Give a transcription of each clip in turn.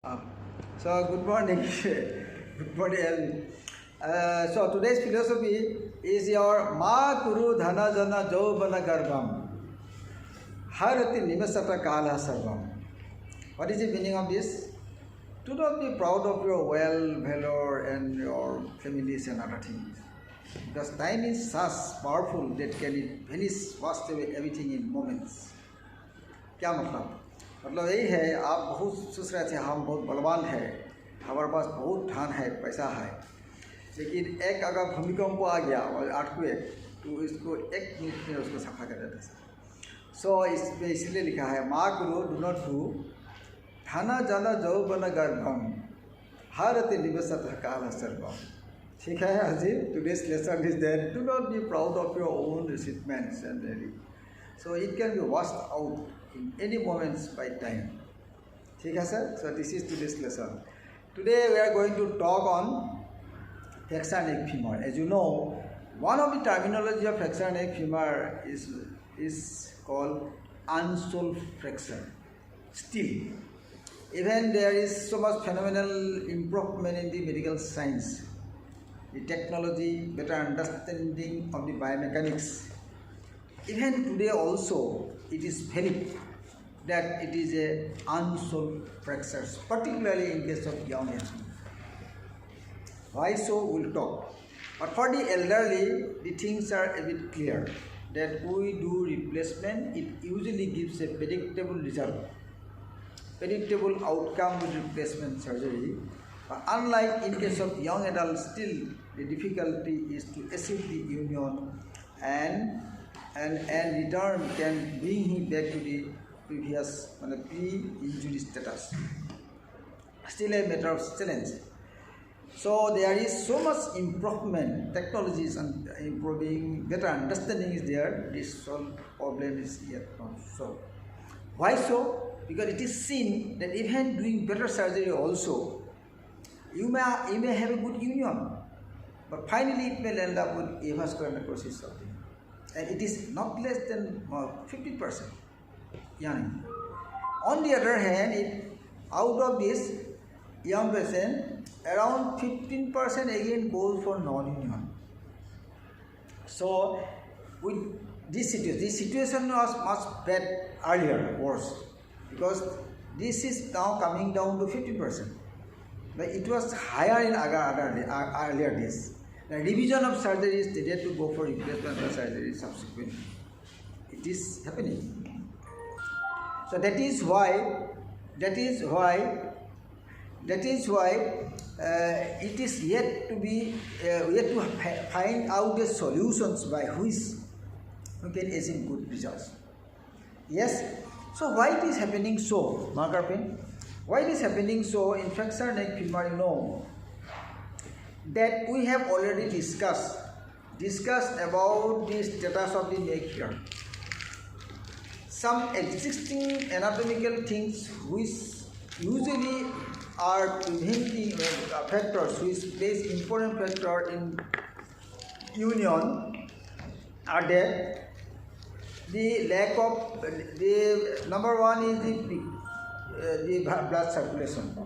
Uh, so good morning, good morning. So today's philosophy is your Ma Kuru Dhana Jana Jovana Garbham Harati Nimesata Kala Sarvam. What is the meaning of this? Do not be proud of your wealth, valor, and your families and other things. Because time is such powerful that can vanish, wash away everything in moments. क्या मतलब यही है, आप बहुत सोच रहे थे हम बहुत बलवान है, हमारे पास बहुत धन है, पैसा है, लेकिन एक अगर भूमिकंप आ गया और अर्थक्वेक तो इसको एक मिनट में उसको सफा कर देता है। सो इसमें इसलिए लिखा है माँ गुरु डू नॉट डू धना जन जौवन गर्भम हरति निवसत काल सर्वम। ठीक है अजीब, today's lesson is that do not be proud of your own achievements and so it can be washed out in any moments by time. ठीक है sir? So this is today's lesson. Today we are going to talk on flexor neck femur. As you know, one of the terminology of flexor neck femur is called unsole flexor. Still, even there is so much phenomenal improvement in the medical science, the technology, better understanding of the biomechanics. Even today also, it is believed that it is a unsole fracture, particularly in case of young age. Why so, we'll talk. But for the elderly, the things are a bit clear. That we do replacement, it usually gives a predictable result, predictable outcome with replacement surgery. But unlike in case of young adults, still the difficulty is to achieve the union and return can bring him back to the previous pre-injury status. Still a matter of challenge. So there is so much improvement, technology is improving, better understanding is there, this problem is yet not solved. Why so? Because it is seen that even doing better surgery also, you may have a good union, but finally it may end up with avascular necrosis of the, and it is not less than 50%. On the other hand, out of this young patient, around 15% again goes for non-union. So, with this situation was much bad earlier, worse, because this is now coming down to 50%. But it was higher in earlier days. The revision of surgery is needed to go for replacement of surgery subsequently. It is happening. So that is why it is yet to be yet to find out the solutions by which we can achieve good results. Yes. So why it is happening so, marker pen? Why it is happening so in flexor neck femur? You know that we have already discussed about the status of the neck here. Some existing anatomical things which usually are preventing factors which plays important factor in union are there. The lack of the number one is the blood circulation.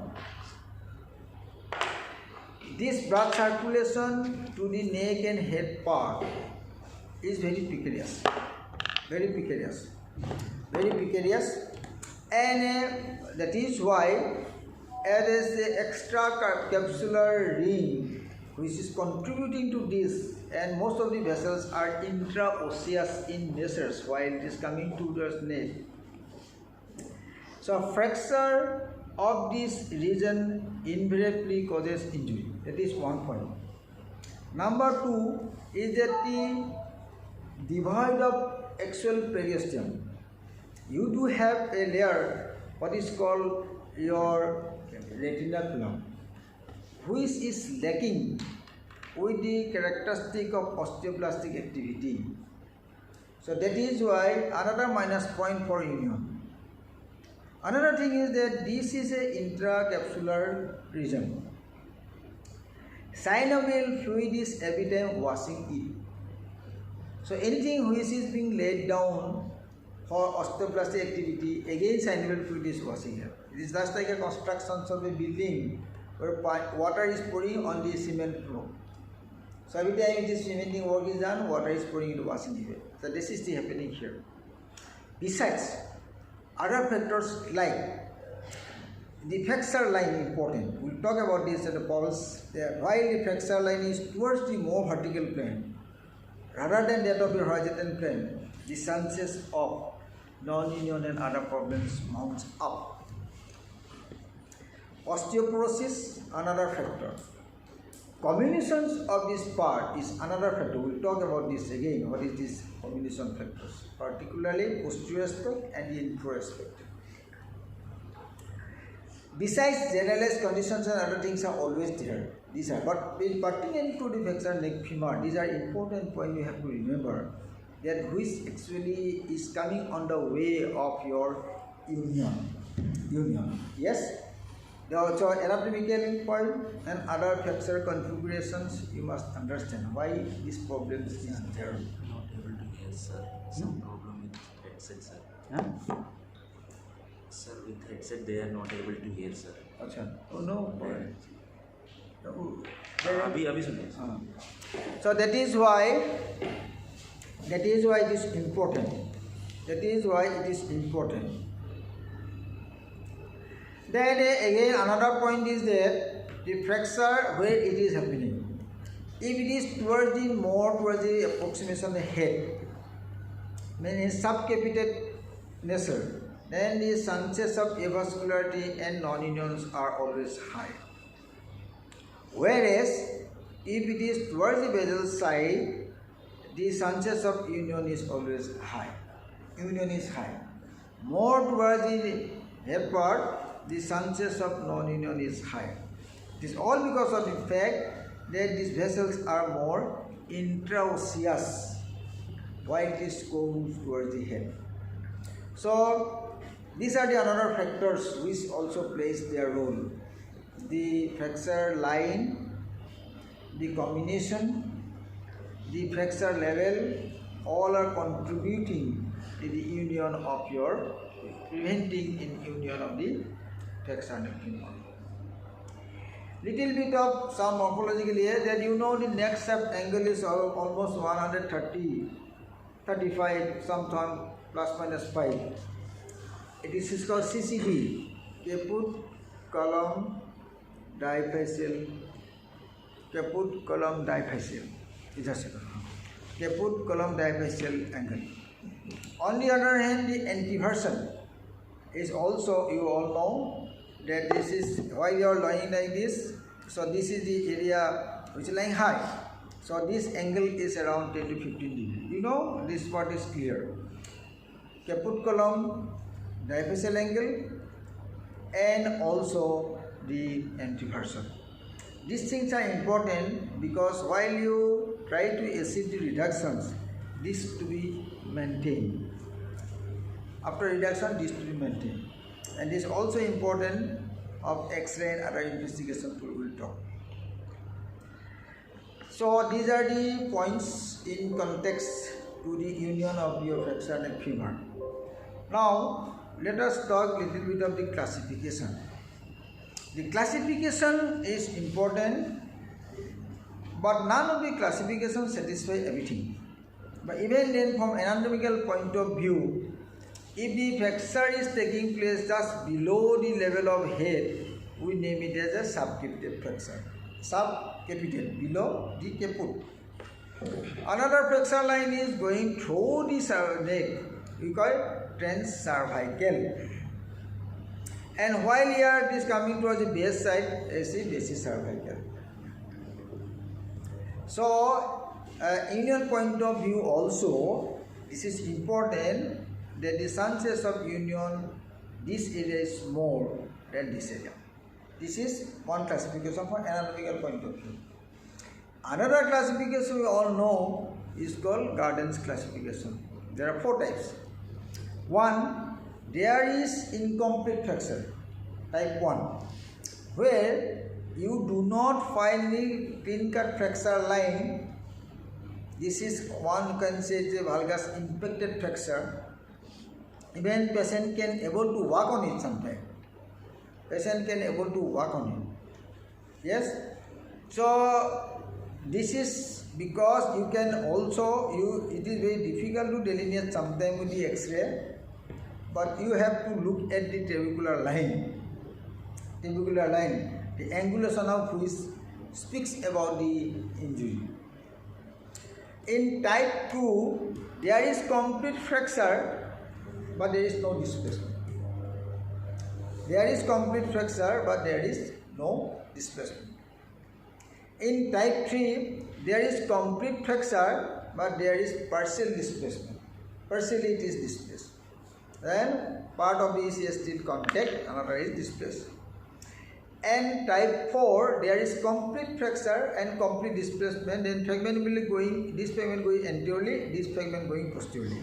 This blood circulation to the neck and head part is very precarious, and that is why there is the extracapsular ring which is contributing to this, and most of the vessels are intraosseous in nature while it is coming towards neck. So fracture of this region invariably causes injury. That is one point. Number two is that the devoid of axial periosteum. You do have a layer, what is called your retinaculum, which is lacking with the characteristic of osteoblastic activity. So that is why another minus point for union. Another thing is that this is a intracapsular region. Synovial fluid is every time washing it. So anything which is being laid down for osteoblastic activity, again synovial fluid is washing It is just like a construction of a building where water is pouring on the cement floor. So every time this cementing work is done, water is pouring into washing the way. So this is the happening here. Besides, other factors like the flexor line important. We'll talk about this at the pulse. While the flexor line is towards the more vertical plane, rather than that of the horizontal plane, the chances of non-union and other problems mounts up. Osteoporosis, another factor. Combinations of this part is another factor. We'll talk about this again. What is this combination factors? Particularly posterior aspect and the inferior aspect. Besides, generalized conditions and other things are always there. These are, but in pertinent to the flexor neck femur, these are important points you have to remember, that which actually is coming on the way of your union. Yes? There are also anatomical point and other flexor configurations. You must understand why this problem is there. Not able to hear, sir. Some problem with headset, sir. Huh? Sir, with headset they are not able to hear, sir. Achha. Oh no. अभी सुनिए. So that is why it is important. Then again another point is that the flexor where it is happening. If it is towards the approximation of the head, meaning subcapitate nature, then the chances of avascularity and non-unions are always high. Whereas, if it is towards the basal side, the chances of union is always high. More towards the head part, the chances of non-union is high. It is all because of the fact that these vessels are more intraosseous while it is goes towards the head. So, these are the other factors which also plays their role. The flexor line, the combination, the flexor level, all are contributing to the union of your, preventing in union of the flexor neck femur. Little bit of some morphological here, that you know the neck shaft angle is almost 130, 35, sometime plus minus 5. It is called CCD, caput column diaphyseal, caput column diaphyseal. Caput column diaphyseal angle. On the other hand, the anteversion is also, you all know that this is why you are lying like this. So this is the area which is lying high. So this angle is around 10 to 15 degrees. You know this part is clear. Caput column diaphyseal angle and also the anteversion. These things are important because while you try to achieve the reductions, this to be maintained. After reduction, this to be maintained. And this is also important of X-ray and other investigation we will talk. So these are the points in context to the union of your flexor neck femur. Now let us talk a little bit of the classification. The classification is important, but none of the classification satisfy everything. But even then, from anatomical point of view, if the flexor is taking place just below the level of head, we name it as a subcapitate flexor. Subcapitate, below the caput. Another flexor line is going through the neck, we call it transcervical. And while here it is coming towards the base side, this is cervical. So, union point of view also, this is important that the chances of union, this area is more than this area. This is one classification from anatomical point of view. Another classification we all know is called Gardner's classification. There are 4 types. 1. There is incomplete flexor, type 1, where you do not find the clean-cut flexor line. This is one can say the valgus impacted flexor. Even patient can able to walk on it sometimes. patient can able to work on it. Yes. So this is because you can also it is very difficult to delineate sometimes with the X-ray, but you have to look at the trabecular line. Trabecular line, the angulation of which speaks about the injury. In type 2, there is complete fracture, but there is no displacement. There is complete fracture, but there is no displacement. In type 3, there is complete fracture, but there is partial displacement. Partially it is displaced. Then part of this is still contact, another is displaced. And type 4, there is complete fracture and complete displacement. Then fragment will be going, this fragment going anteriorly, this fragment going posteriorly.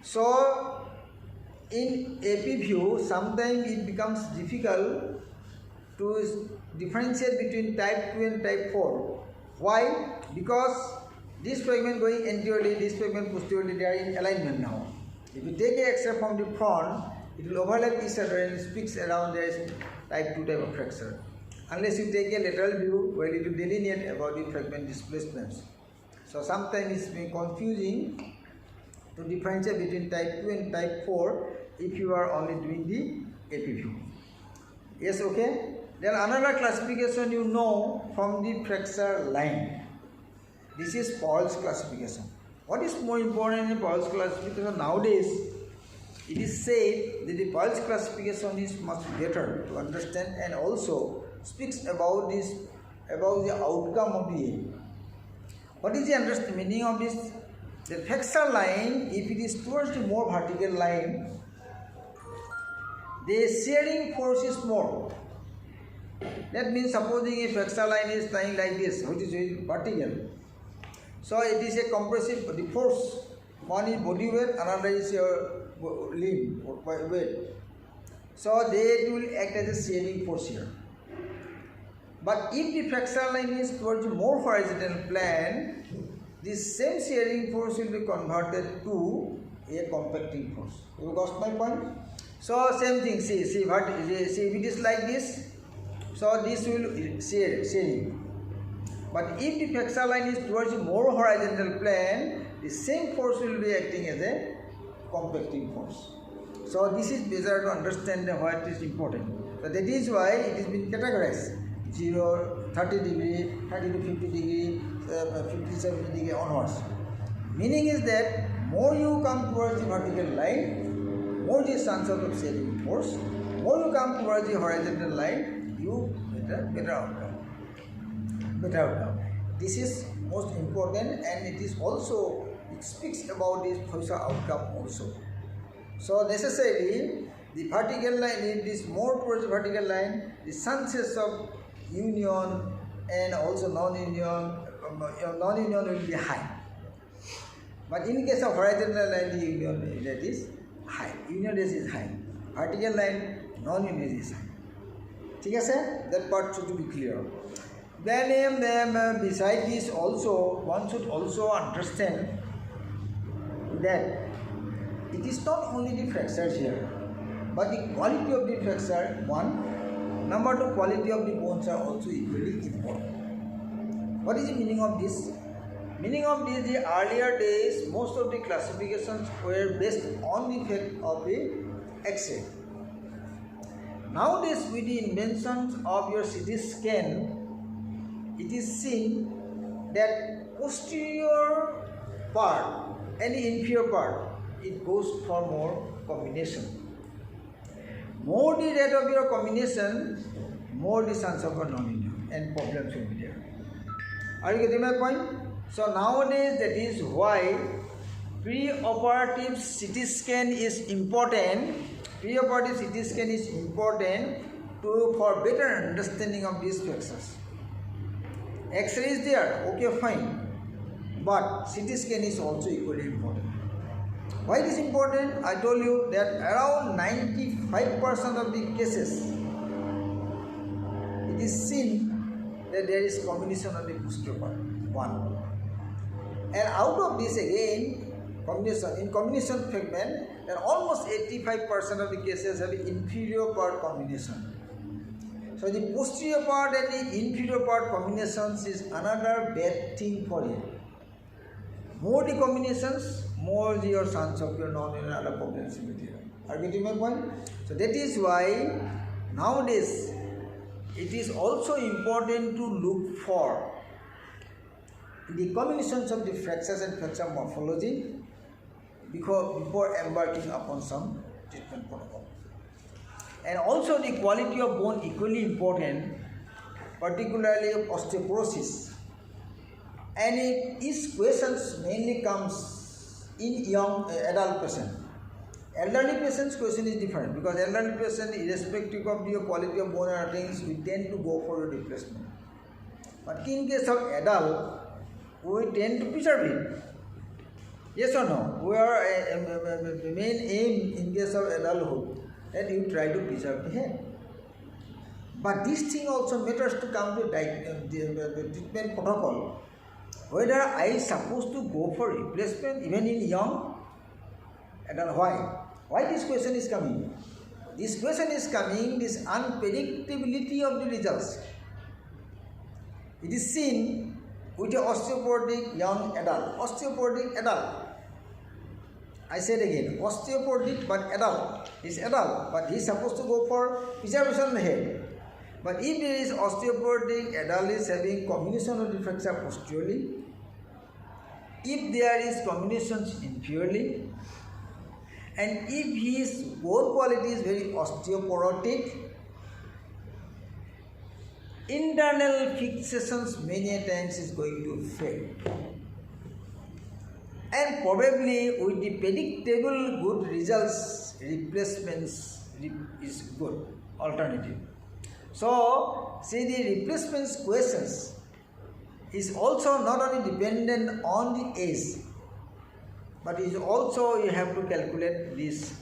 So in AP view, sometimes it becomes difficult to differentiate between type 2 and type 4. Why? Because this fragment going anteriorly, this fragment posteriorly, they are in alignment now. If you take an X-ray from the front, it will overlap each other and speaks around there is type 2 type of fracture. Unless you take a lateral view where it will delineate about the fragment displacements. So sometimes it's very confusing to differentiate between type 2 and type 4 if you are only doing the AP view. Yes, okay? Then another classification you know from the fracture line. This is Powell's classification. What is more important in Powell's classification nowadays? It is said that the Powell's classification is much better to understand and also speaks about this, about the outcome of the aim. What is the meaning of this? The fracture line, if it is towards the more vertical line, the shearing force is more. That means supposing a fracture line is lying like this, which is vertical. So it is a compressive, the force, one is body weight, another is your limb weight. So they will act as a shearing force here. But if the fracture line is towards more horizontal plane, this same shearing force will be converted to a compacting force. You got my point? So same thing, see if it is like this, so this will shearing. But if the fracture line is towards a more horizontal plane, the same force will be acting as a compacting force. So this is better to understand what is important. So that is why it has been categorized 0, 30 degree, 30 to 50 degree, 50, 70 degree onwards. Meaning is that more you come towards the vertical line, more the chances of shearing force. More you come towards the horizontal line, you better outcome. Better outcome. This is most important, and it is also, it speaks about this future outcome also. So necessarily the vertical line, if it is more towards the vertical line, the chances of union and also non-union will be high. But in case of horizontal line, the union rate is high. Union rate is high. Vertical line, non-union is high. ठीक है sir? That part should be clear. Then beside this also, one should also understand that it is not only the fractures here, but the quality of the fracture, one. Number two, quality of the bones are also equally important. What is the meaning of this? Meaning of this, the earlier days, most of the classifications were based on the effect of the X-ray. Nowadays, with the inventions of your CT scan, it is seen that posterior part and the inferior part, it goes for more combination. More the rate of your combination, more the chance of a non-union and problems will be there. Are you getting my point? So nowadays, that is why pre-operative CT scan is important. Pre-operative CT scan is important for better understanding of these fractures. X-ray is there, okay, fine, but CT scan is also equally important. Why it is important? I told you that around 95% of the cases, it is seen that there is combination of the posterior part, one. And out of this again, in combination fragment, that almost 85% of the cases have inferior part combination. So the posterior part and the inferior part combinations is another bad thing for you. More the combinations, more your chance of your non-renal problems with you. Are you getting my point? So that is why nowadays it is also important to look for the combinations of the fractures and fracture morphology before embarking upon some treatment protocol. And also the quality of bone equally important, particularly of osteoporosis. And these questions mainly comes in young adult patients. Elderly patients' question is different because elderly patient, irrespective of the quality of bone and things, we tend to go for a replacement. But in case of adult, we tend to preserve it. Yes or no? We are main aim in case of adulthood that you try to preserve the head. But this thing also matters to come to the treatment protocol. Whether I supposed to go for replacement even in young adult. Why this question is coming? This question is coming, this unpredictability of the results. It is seen with the osteoporotic young adult. Osteoporotic adult. I said again, osteoporotic but adult. He's adult, but he's supposed to go for preservation of the head. But if there is osteoporotic adult is having combination of the fracture posteriorly, if there is combinations inferiorly, and if his bone quality is very osteoporotic, internal fixations many times is going to fail. And probably with the predictable good results, replacements is good alternative. So, see the replacements questions is also not only dependent on the age, but is also you have to calculate this,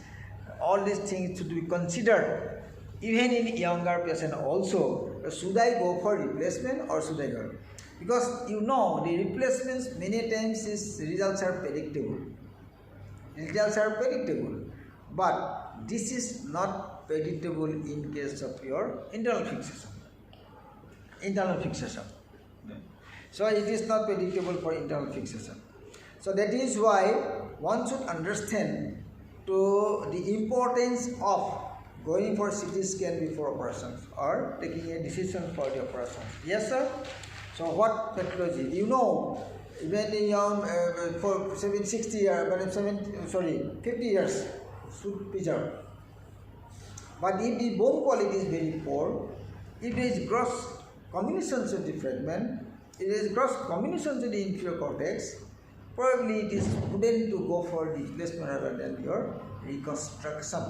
all these things to be considered even in younger patient also. Should I go for replacement or should I go? Because you know the replacements many times is results are predictable. Results are predictable, but this is not predictable in case of your internal fixation. Internal fixation. So it is not predictable for internal fixation. So that is why one should understand to the importance of going for CT scan before operations or taking a decision for the operation. Yes, sir. So what pathology? You know, even in young for 60 years, 50 years should preserve. But if the bone quality is very poor, it is gross combinations of the fragment, it is gross combinations of the inferior cortex, probably it is prudent to go for replacement rather than your reconstruction.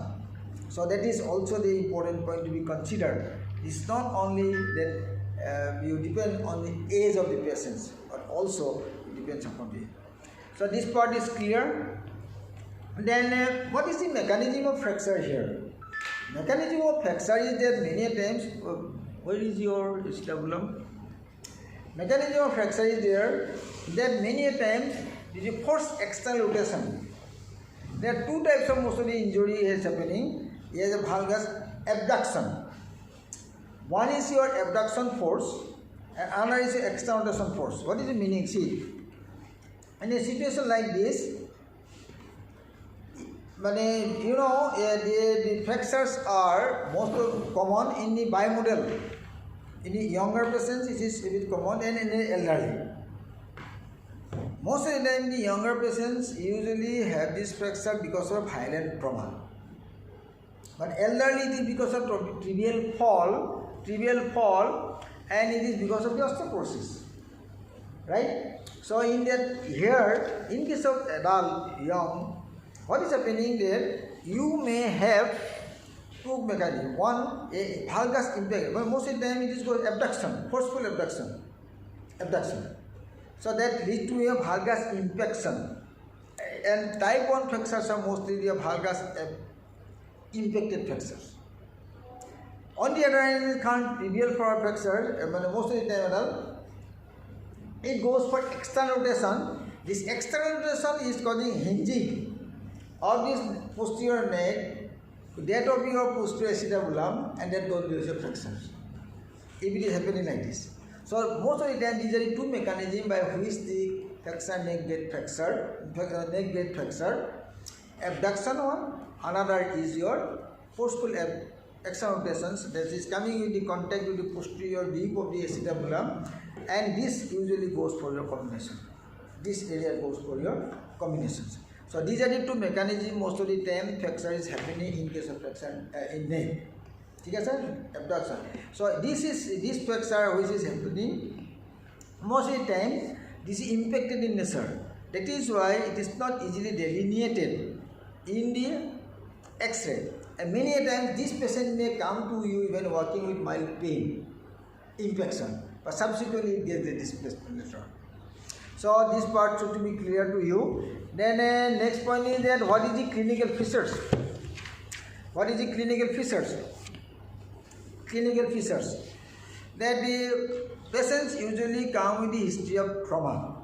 So that is also the important point to be considered. It's not only that you depend on the age of the patients, but also it depends upon the age. So this part is clear. Then what is the mechanism of fracture here? Mechanism of fracture is that many times, where is your stabulum? Mechanism of fracture is there that many times is a forced external rotation. There are two types of mostly injury is happening. Here is a valgus abduction. One is your abduction force and another is your external rotation force. What is the meaning? See, in a situation like this, but you know the fractures are most common in the bimodal. In the younger patients, it is a bit common, and in the elderly. Most of the time, the younger patients usually have this fracture because of violent trauma. But elderly, it is because of trivial fall, and it is because of the osteoporosis. Right? So, in that here, in case of adult, young, what is happening there? You may have two mechanisms. One, a valgus impact. But most of the time, it is called abduction, forceful abduction. So that leads to a valgus infection. And type 1 fractures are mostly the valgus impacted fractures. On the other hand, it can't trivial for a fracture, most of the time it goes for external rotation. This external rotation is causing hinging of this posterior neck, that of your posterior acetabulum, and that goes to your flexors. If it is happening like this. So most of the time these are the two mechanisms by which the flexor neck get flexor. Abduction one, another is your forceful external rotations, that is coming in the contact with the posterior deep of the acetabulum, and this usually goes for your combination. This area goes for your combinations. So these are the two mechanisms most of the time flexor is happening in case of flexor in neck. Okay, sir? Abduction. So this flexor which is happening most of the time, this is impacted in nature. That is why it is not easily delineated in the X-ray. And many a times this patient may come to you when working with mild pain, infection, but subsequently it gets the displacement later on. So this part should be clear to you. Then next point is that what is the clinical features? What is the clinical features? Clinical features. That the patients usually come with the history of trauma.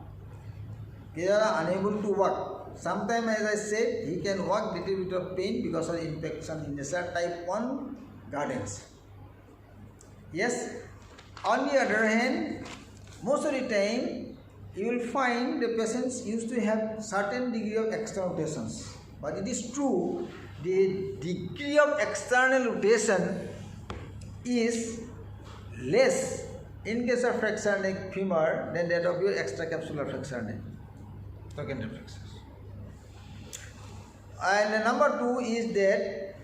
They are unable to walk. Sometimes, as I said, he can walk little bit of pain because of infection in the type 1 gardens. Yes. On the other hand, most of the time, you will find the patients used to have certain degree of external rotations. But it is true, the degree of external rotation is less in case of flexor neck femur than that of your extracapsular flexor neck, trochanter flexors. And number 2 is that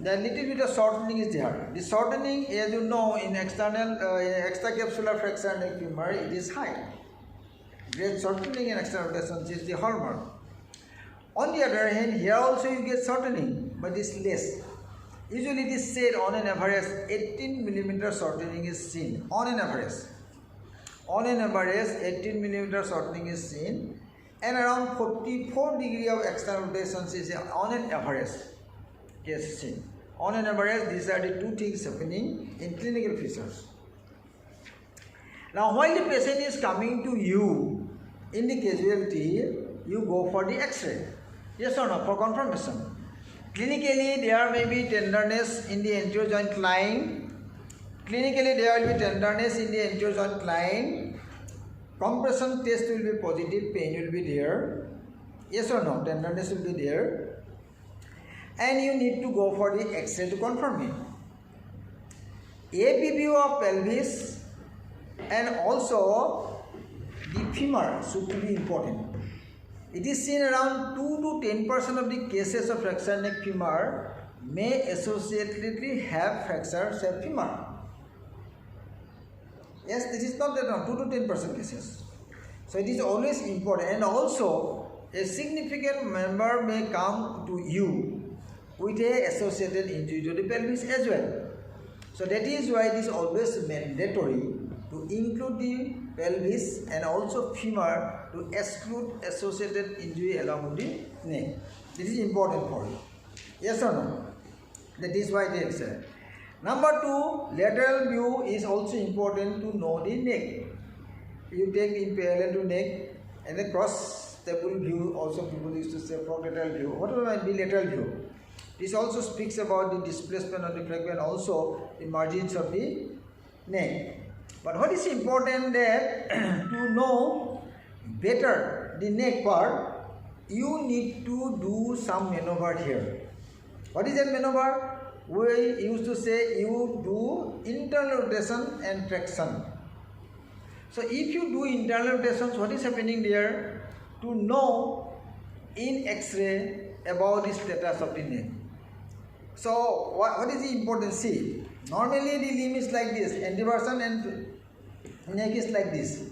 the little bit of shortening is there. The shortening, as you know, in extracapsular flexor neck femur, it is high. Great shortening and external rotations is the hallmark. On the other hand, here also you get shortening, but it's less. Usually it is said on an average 18 mm shortening is seen. On an average 18 mm shortening is seen, and around 44 degree of external rotations is on an average case seen. On an average, these are the two things happening in clinical features. Now, while the patient is coming to you in the casualty, you go for the X-ray. Yes or no? For confirmation. Clinically, there may be tenderness in the anterior joint line. Clinically, there will be tenderness in the anterior joint line. Compression test will be positive, pain will be there. Yes or no? Tenderness will be there. And you need to go for the X-ray to confirm it. AP view of pelvis and also the femur should be important. It is seen around 2 to 10% of the cases of flexor neck femur may associatedly have fracture say femur. Yes, this is not that 2 to 10% cases. So it is always important, and also a significant member may come to you with a associated injury to the pelvis as well. So that is why it is always mandatory to include the pelvis and also femur to exclude associated injury along with the neck. This is important for you. Yes or no? That is why it is. Number 2, lateral view is also important to know the neck. You take in parallel to neck and the cross stable view, also people used to say lateral view. What might be lateral view? This also speaks about the displacement of the flexor and also the margins of the neck. But what is important that to know better the neck part, you need to do some maneuver here. What is that maneuver? We used to say you do internal rotation and traction. So if you do internal rotations, what is happening there? To know in X-ray about the status of the neck. So what is the important? See, normally the limb is like this, anteversion and neck is like this.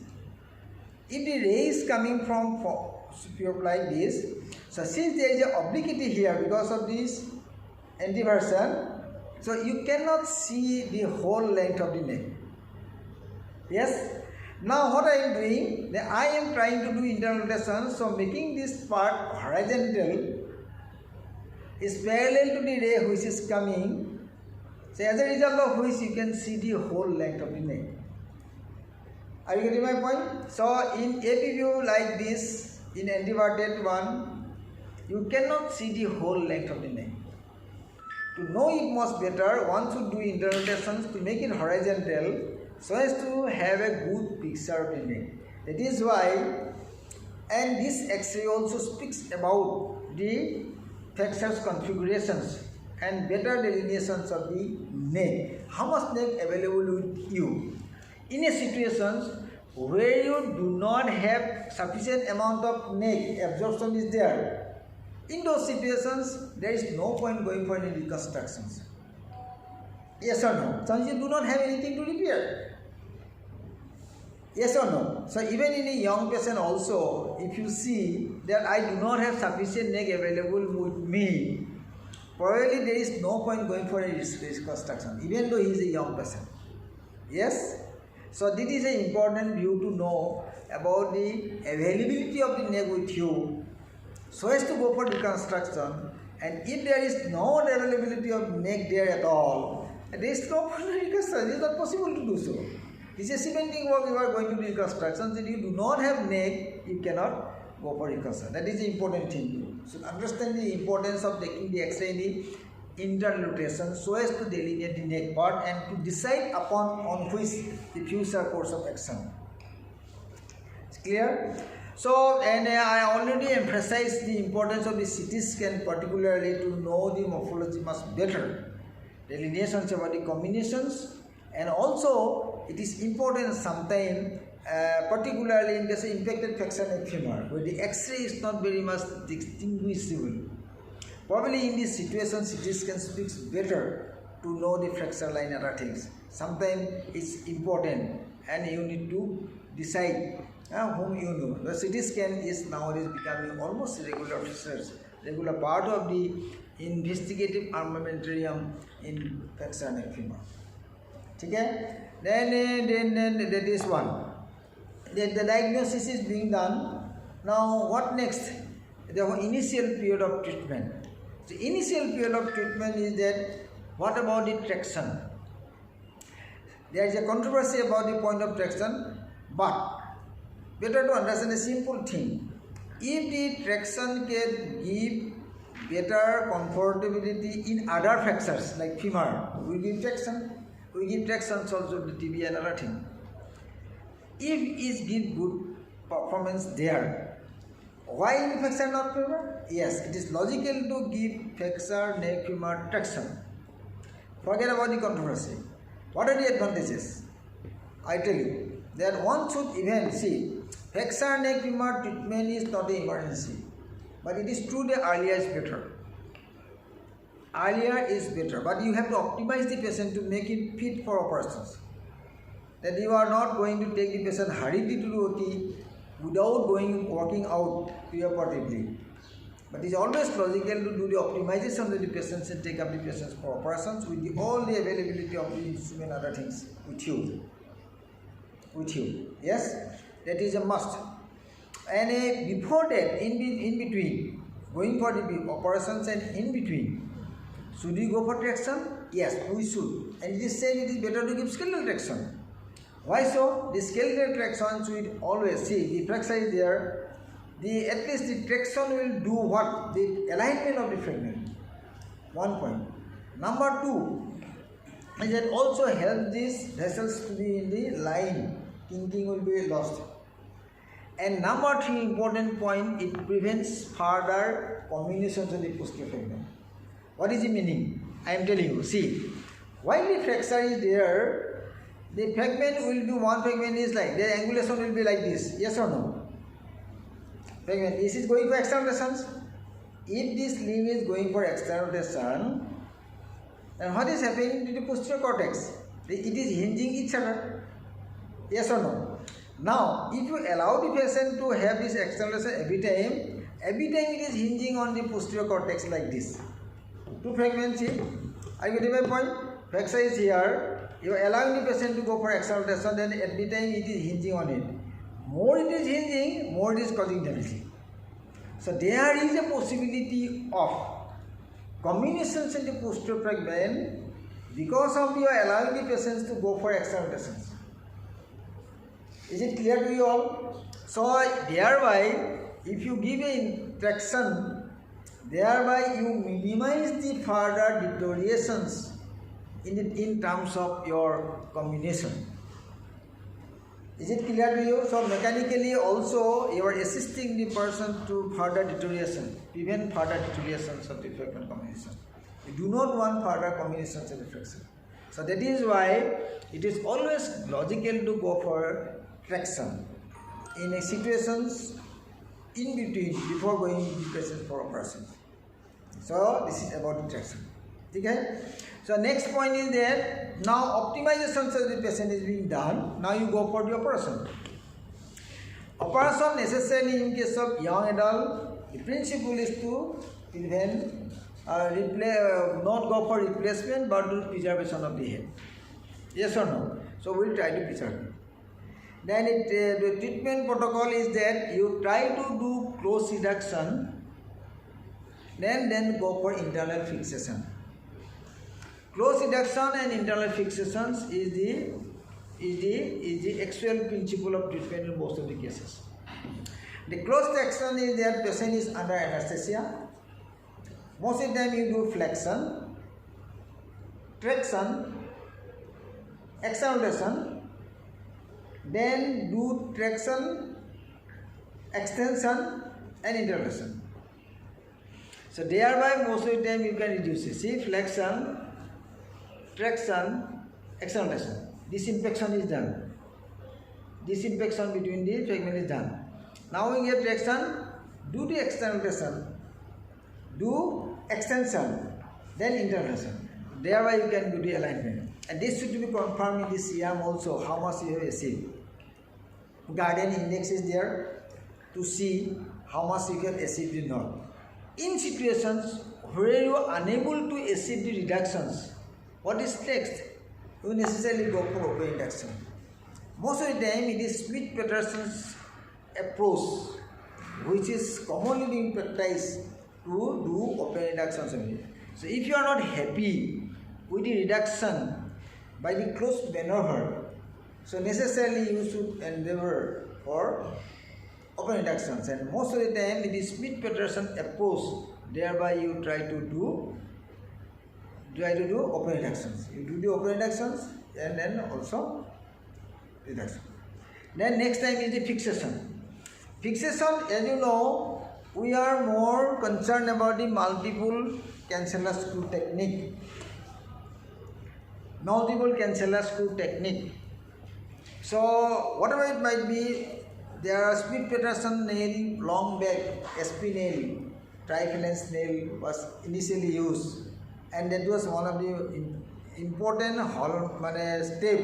If the ray is coming from superior like this, so since there is an obliquity here because of this anteversion, so you cannot see the whole length of the neck. Yes. Now what I am doing, I am trying to do internal rotation, so making this part horizontal is parallel to the ray which is coming. So as a result of which you can see the whole length of the neck. Are you getting my point? So in AP view like this, in anteverted one, you cannot see the whole length of the neck. To know it much better, one should do internal rotations to make it horizontal so as to have a good picture of the neck. That is why, and this X-ray also speaks about the flexors configurations and better delineations of the neck. How much neck available with you? In a situation where you do not have sufficient amount of neck absorption is there, in those situations there is no point going for any reconstructions. Yes or no? So you do not have anything to repair. Yes or no? So even in a young patient also, if you see that I do not have sufficient neck available with me, probably there is no point going for a reconstruction, even though he is a young patient. Yes? So this is an important view to know about the availability of the neck with you so as to go for reconstruction. And if there is no availability of neck there at all, there is no point in reconstruction. It is not possible to do so. This is cementing work. You are going to do reconstruction. If you do not have neck, you cannot go for reconstruction. That is the important thing. So understand the importance of taking the X-ray in the internal rotation so as to delineate the neck part and to decide upon on which the future course of action. It's clear? So, and I already emphasized the importance of the CT scan, particularly to know the morphology much better, delineations about the combinations, and also it is important sometimes, particularly in case of impacted flexor neck femur, where the X-ray is not very much distinguishable. Probably in this situation, CT scan speaks better to know the flexor line and other things. Sometimes it's important and you need to decide whom you know. The CT scan is nowadays becoming almost regular research, regular part of the investigative armamentarium in flexor neck femur. Okay? Then that is one. Then the diagnosis is being done. Now what next? The initial period of treatment. The initial period of treatment is that what about the traction? There is a controversy about the point of traction, but better to understand a simple thing. If the traction can give better comfortability in other flexors like femur, we give traction. We give tractions also to tibia and other thing. If it gives good performance there, why in flexor not femur? Yes, it is logical to give flexor neck femur traction. Forget about the controversy. What are the advantages? I tell you that one should even see flexor neck femur treatment is not an emergency, but it is true that earlier is better. Earlier is better, but you have to optimize the patient to make it fit for operations. That you are not going to take the patient hurriedly to do OT without working out preoperatively. But it is always logical to do the optimization of the patients and take up the patients for operations with all the availability of the instrument and other things with you. Yes, that is a must. And before that, in between, going for the operations and in between, should we go for traction? Yes, we should. And it is said it is better to give skeletal traction. Why so? The skeletal traction should always see the flexor is there. At least the traction will do what? The alignment of the fragment. 1 point. Number 2 is that also help these vessels to be in the line. Kinking will be lost. And number 3 important point, it prevents further comminutions of the posterior fragment. What is the meaning? I am telling you. See, while the flexor is there, the fragment will be, one fragment is like, the angulation will be like this. Yes or no? Fragment, this is going for external rotations. If this limb is going for external rotation, then what is happening to the posterior cortex? It is hinging each other. Yes or no? Now, if you allow the patient to have this external rotation every time it is hinging on the posterior cortex like this. 2 fragments here. Are you getting my point? Flexor is here. You are allowing the patient to go for external rotation, then every time it is hinging on it. More it is hinging, more it is causing damage. So there is a possibility of comminutions in the posterior fragment because of you are allowing the patients to go for external rotations. Is it clear to you all? So thereby, if you give a traction Thereby you minimize the further deteriorations in terms of your combination. Is it clear to you? So mechanically also you are assisting the person to further deterioration, prevent further deteriorations of the fragment combination. You do not want further combinations of the fraction. So that is why it is always logical to go for traction in situations in between before going into patient for operation. So this is about the traction. Okay? So next point is that now optimization of the patient is being done. Now you go for the operation. Operation necessarily in case of young adult, the principle is to prevent, not go for replacement but do preservation of the head. Yes or no? So we will try to preserve it. Then the treatment protocol is that you try to do close reduction, then go for internal fixation. Close reduction and internal fixations is the actual principle of treatment in most of the cases. The close reduction is that patient is under anesthesia. Most of the time you do flexion, traction, externalization, then do traction, extension and internalation. So thereby most of the time you can reduce it. See, flexion, traction, externalization. Disinfection is done. Disinfection between the fragment is done. Now we get traction, do the externalization, do extension, then internalation. Thereby you can do the alignment. And this should be confirmed in the CM also, how much you have acid. Guardian index is there to see how much you can acid or not. In situations where you are unable to achieve the reductions, what is next? You necessarily go for open reduction. Most of the time it is Smith-Peterson's approach which is commonly being practiced to do open reductions only. So if you are not happy with the reduction by the closed maneuver, so necessarily you should endeavor for open reductions, and most of the time it is Smith-Peterson approach, thereby you try to do open reductions. You do the open reductions and then also reduction. Then next time is the fixation. Fixation, as you know, we are more concerned about the multiple canceller screw technique. Multiple canceller screw technique. So whatever it might be, there are Smith-Peterson nail, long back, SP nail, triphalence nail was initially used, and that was one of the important step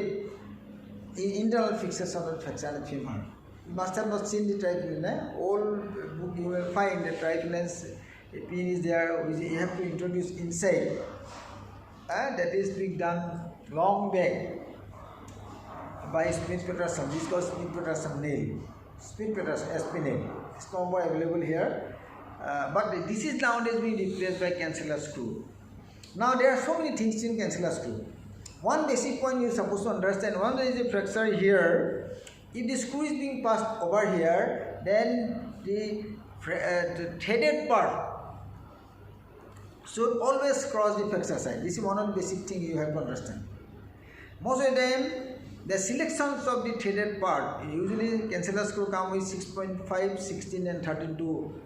in internal fixation of fracture femur. You must have not seen the triphalence. All book you will find the triphalence pin is there, which you have to introduce inside. That is being done long back by Smith-Peterson. This was Smith-Peterson nail. Smith-Peterson SP nail. It's no more available here. But this is nowadays being replaced by canceller screw. Now there are so many things in canceller screw. One basic point you are supposed to understand, one is a fracture here. If the screw is being passed over here, then the threaded part should always cross the fracture side. This is one of the basic things you have to understand. Most of the time, the selections of the threaded part, usually canceller screw come with 6.5, 16 and 32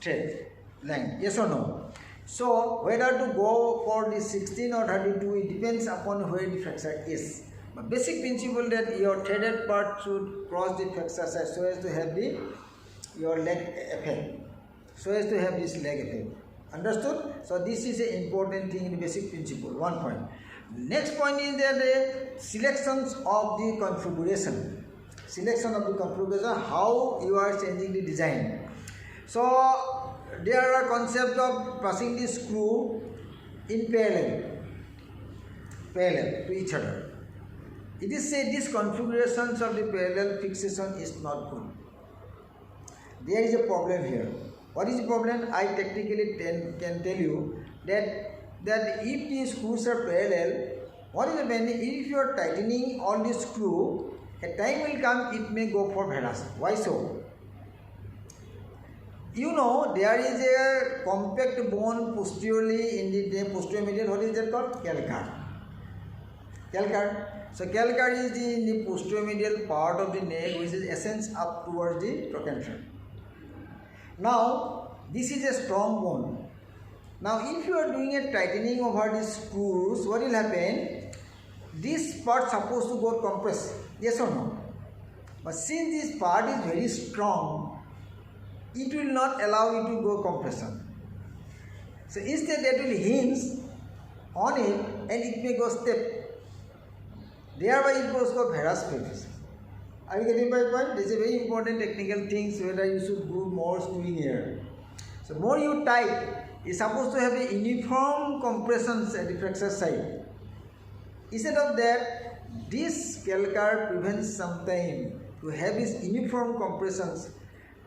thread length. Yes or no? So whether to go for the 16 or 32, it depends upon where the fracture is. But basic principle that your threaded part should cross the fracture side so as to have your leg effect. So as to have this leg effect. Understood? So this is an important thing in the basic principle. One point. Next point is that the selections of the configuration. Selection of the configuration, how you are changing the design. So there are concepts of passing the screw in parallel to each other. It is said these configurations of the parallel fixation is not good. There is a problem here. What is the problem? I technically can tell you that if the screws are parallel, what is the benefit? If you are tightening all the screw, a time will come it may go for varus. Why so? You know, there is a compact bone posteriorly in the posterior medial. What is that called? Calcar. Calcar. So calcar is in the posterior medial part of the neck, which is ascends up towards the trochanter. Now, this is a strong bone. Now, if you are doing a tightening over these screws, what will happen? This part supposed to go compressed. Yes or no? But since this part is very strong, it will not allow you to go compression. So instead that will hinge on it and it may go step. Thereby it goes for varus pelvis. Are you getting my point? This is a very important technical thing, so whether you should do more screwing here. So more you tight, it's supposed to have a uniform compressions at the flexor side. Instead of that, this calcar prevents sometimes to have its uniform compressions.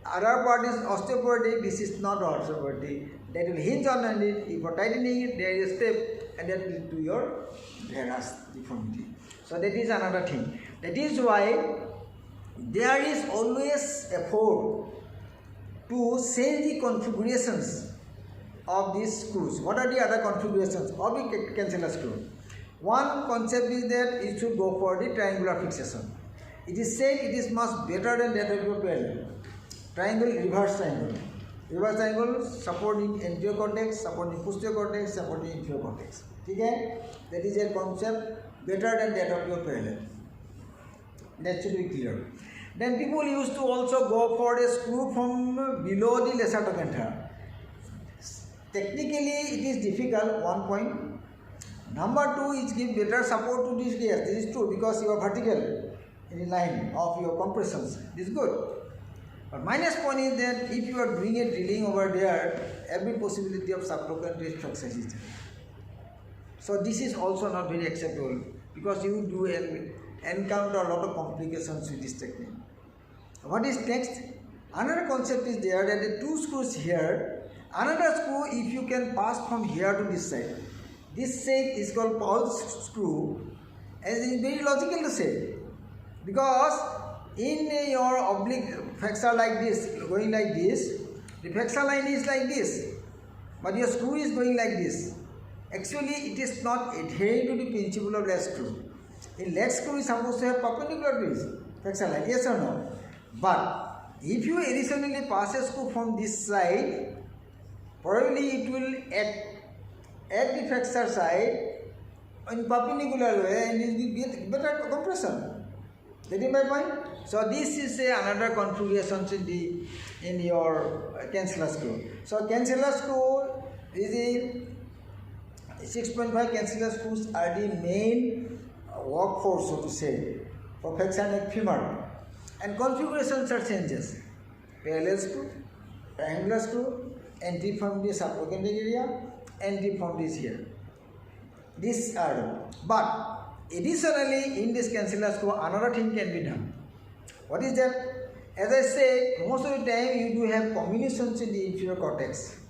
Other part is osteoporotic, this is not osteoporotic. That will hinge on it. If you are tightening it, there is a step and that will lead to your varus deformity. So that is another thing. That is why there is always effort to change the configurations of these screws. What are the other configurations of the cancellous screw? One concept is that it should go for the triangular fixation. It is said it is much better than that of your parallel. Triangle, reverse triangle. Reverse triangle supporting anterior cortex, supporting posterior cortex, supporting inferior cortex. Okay? That is a concept better than that of your parallel. That should be clear. Then people used to also go for a screw from below the lesser trochanter. Technically it is difficult, one point. Number two, it gives better support to this gear. This is true because you are vertical in the line of your compressions. This is good. But minus point is that if you are doing a drilling over there, every possibility of subtrochanter structure is there. So this is also not very acceptable because you do encounter a lot of complications with this technique. What is next? Another concept is there that the two screws here, another screw if you can pass from here to this side. This side is called pulse screw, as it is very logical to say, because in your oblique flexor like this, going like this, the flexor line is like this, but your screw is going like this. Actually, it is not adhering to the principle of leg screw. In leg screw is supposed to have perpendicular to this flexor line, yes or no? But if you additionally pass a screw from this side, probably it will at the flexor side in perpendicular way and it will get better compression. Getting my point? So this is another configuration in your cancellous screw. So cancellous screw is 6.5 cancellous screws are the main workforce, so to say, for flexion and femur. And configurations are changes. Parallel screw, triangular screw, entry from the subtrochanter area, entry from this here. These are, but additionally in this cancellous screw another thing can be done. What is that? As I said, most of the time you do have combinations in the inferior cortex.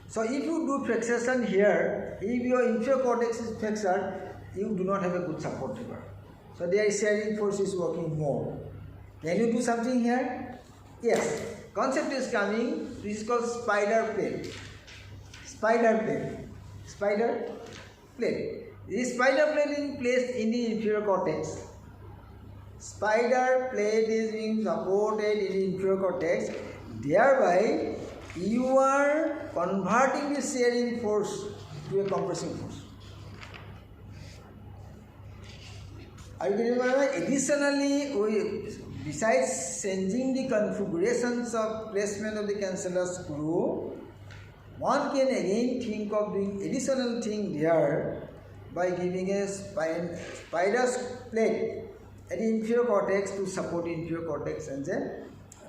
So if you do flexation here, if your inferior cortex is flexed, you do not have a good support lever. So their shearing force is working more. Can you do something here? Yes. Concept is coming. This is called spider plate. Spider plate. Spider plate. This spider plate is placed in the inferior cortex. Spider plate is being supported in the inferior cortex. Thereby, you are converting the shearing force to a compressing force. Are you getting my point? Additionally, besides changing the configurations of placement of the cancellous screw, one can again think of doing additional thing there by giving a spider plate at the inferior cortex to support the inferior cortex and then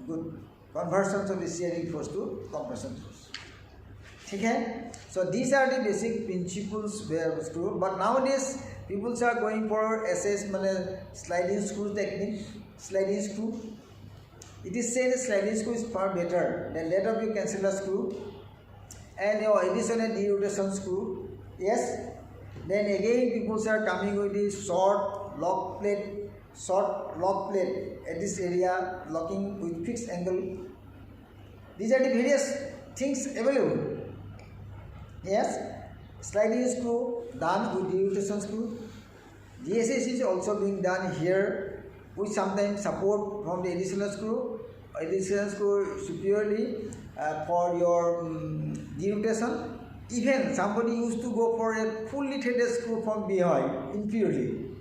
good conversions of the shearing force to compression force. Okay? So these are the basic principles where screw. But nowadays people are going for sliding screw technique. Sliding screw. It is said sliding screw is far better than that of your cancellous screw and your additional derotation screw. Yes. Then again people are coming with this short lock plate at this area, locking with fixed angle These are the various things available. Yes, sliding screw done with derotation screw. DSS is also being done here with sometimes support from the additional screw. Additional screw superiorly for your derotation. Even somebody used to go for a fully threaded screw from behind inferiorly.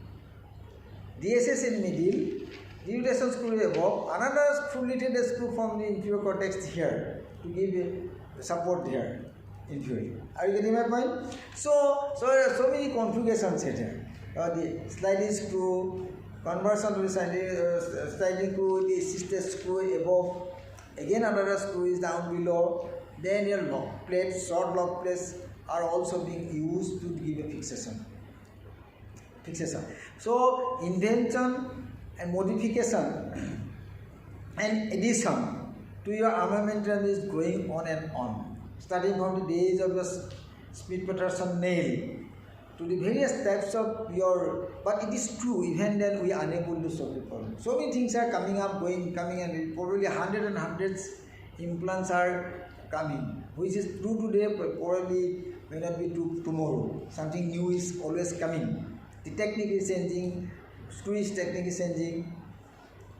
DSS in middle, derotation screw above, another fully threaded screw from the inferior cortex here to give a support here inferiorly. Are you getting my point? So there are so many configurations here. The sliding screw, conversion to the sliding screw, the assisted screw above, again another screw is down below, then your lock plates, short lock plates are also being used to give a fixation. So invention and modification and addition to your armamentarium is going on and on, starting from the days of the Smith-Peterson nail to the various types of your, but it is true, even then we are unable to solve the problem. So many things are coming up, coming and probably hundreds and hundreds implants are coming, which is true today, but probably may not be true tomorrow. Something new is always coming. The technique is changing, screwish technique is changing.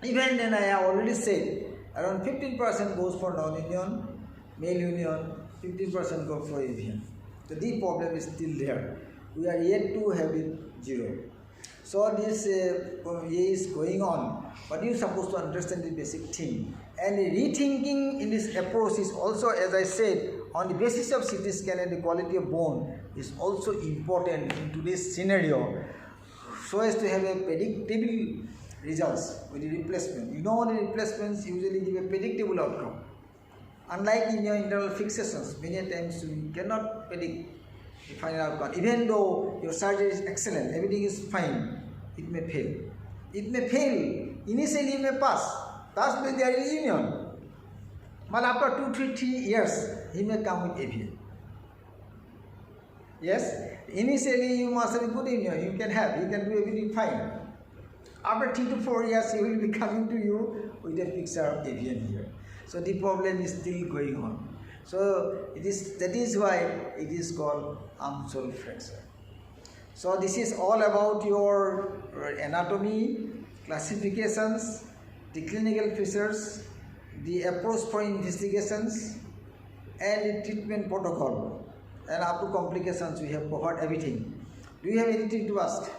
Even then I have already said, around 15% goes for non-union, male union, 15% goes for avian. So the problem is still there. We are yet to have it zero. So this is going on, but you are supposed to understand the basic thing. And rethinking in this approach is also, as I said, on the basis of CT scan and the quality of bone is also important in today's scenario, so as to have a predictable results with the replacement. You know, the replacements usually give a predictable outcome. Unlike in your internal fixations, many times you cannot predict the final outcome. Even though your surgery is excellent, everything is fine, it may fail. It may fail. Initially it may pass. Thus may there is union. But after 2, 3 years, he may come with avian. Yes? Initially you must have a good union. You can do everything fine. After 3 to 4 years, he will be coming to you with a picture of avian here. So the problem is still going on. So that is why it is called arm sole fracture. So this is all about your anatomy, classifications, the clinical features, the approach for investigations, and the treatment protocol. And up to complications, we have covered everything. Do you have anything to ask?